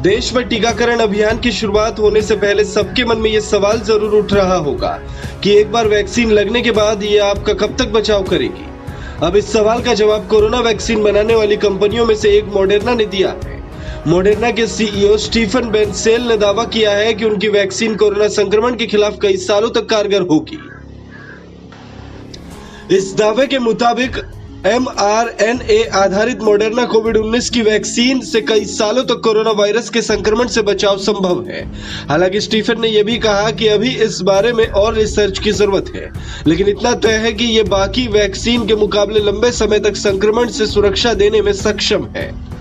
देश में टीकाकरण अभियान की शुरुआत होने से पहले सबके मन में ये सवाल जरूर उठ रहा होगा कि एक बार वैक्सीन लगने के बाद ये आपका कब तक बचाव करेगी। अब इस सवाल का जवाब कोरोना वैक्सीन बनाने वाली कंपनियों में से एक मॉडर्ना ने दिया है। मॉडर्ना के सीईओ स्टीफन बेंसेल ने दावा किया है कि उनकी वैक्सीन कोरोना संक्रमण के खिलाफ कई सालों तक कारगर होगी। इस दावे के मुताबिक mRNA आधारित मॉडर्ना कोविड-19 की वैक्सीन से कई सालों तक कोरोना वायरस के संक्रमण से बचाव संभव है। हालांकि स्टीफन ने यह भी कहा कि अभी इस बारे में और रिसर्च की जरूरत है, लेकिन इतना तय है कि ये बाकी वैक्सीन के मुकाबले लंबे समय तक संक्रमण से सुरक्षा देने में सक्षम है।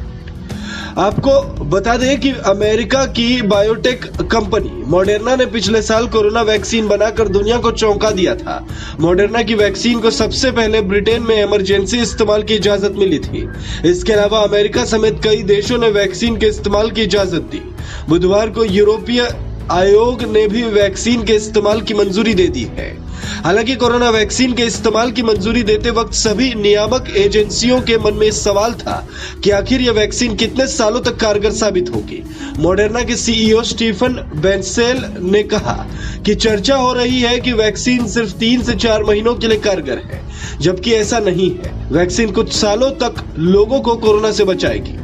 आपको बता दें कि अमेरिका की बायोटेक कंपनी मॉडर्ना ने पिछले साल कोरोना वैक्सीन बनाकर दुनिया को चौंका दिया था। मॉडर्ना की वैक्सीन को सबसे पहले ब्रिटेन में इमरजेंसी इस्तेमाल की इजाजत मिली थी। इसके अलावा अमेरिका समेत कई देशों ने वैक्सीन के इस्तेमाल की इजाजत दी। बुधवार को यूरोपीय आयोग ने भी वैक्सीन के इस्तेमाल की मंजूरी दे दी है। हालांकि कोरोना वैक्सीन के इस्तेमाल की मंजूरी देते वक्त सभी नियामक एजेंसियों के मन में सवाल था कि आखिर यह वैक्सीन कितने सालों तक कारगर साबित होगी। मॉडर्ना के सीईओ स्टीफन बेंसेल ने कहा कि चर्चा हो रही है कि वैक्सीन सिर्फ 3 से 4 महीनों के लिए कारगर है, जबकि ऐसा नहीं है। वैक्सीन कुछ सालों तक लोगों को कोरोना से बचाएगी।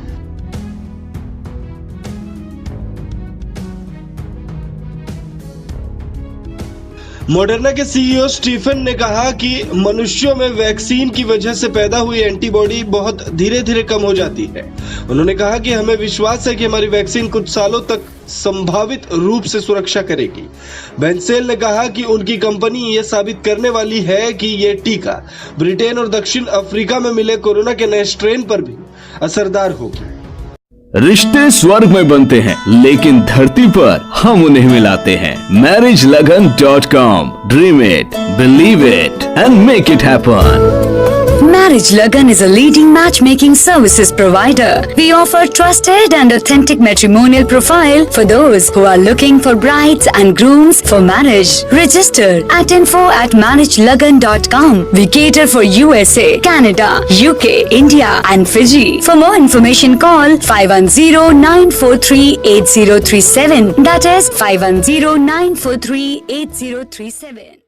मॉडर्ना के सीईओ स्टीफन ने कहा कि मनुष्यों में वैक्सीन की वजह से पैदा हुई एंटीबॉडी बहुत धीरे धीरे कम हो जाती है। उन्होंने कहा कि हमें विश्वास है कि हमारी वैक्सीन कुछ सालों तक संभावित रूप से सुरक्षा करेगी। बेंसेल ने कहा कि उनकी कंपनी ये साबित करने वाली है कि ये टीका ब्रिटेन और दक्षिण अफ्रीका में मिले कोरोना के नए स्ट्रेन पर भी असरदार होगी। रिश्ते स्वर्ग में बनते हैं, लेकिन धरती पर हम उन्हें मिलाते हैं। MarriageLagan.com. Dream it, believe it, and make it happen. Marriage Lagan is a leading matchmaking services provider. We offer trusted and authentic matrimonial profile for those who are looking for brides and grooms for marriage. Register at info@marriagelagan.com. We cater for USA, Canada, UK, India and Fiji. For more information call 510-943-8037. That is 510-943-8037.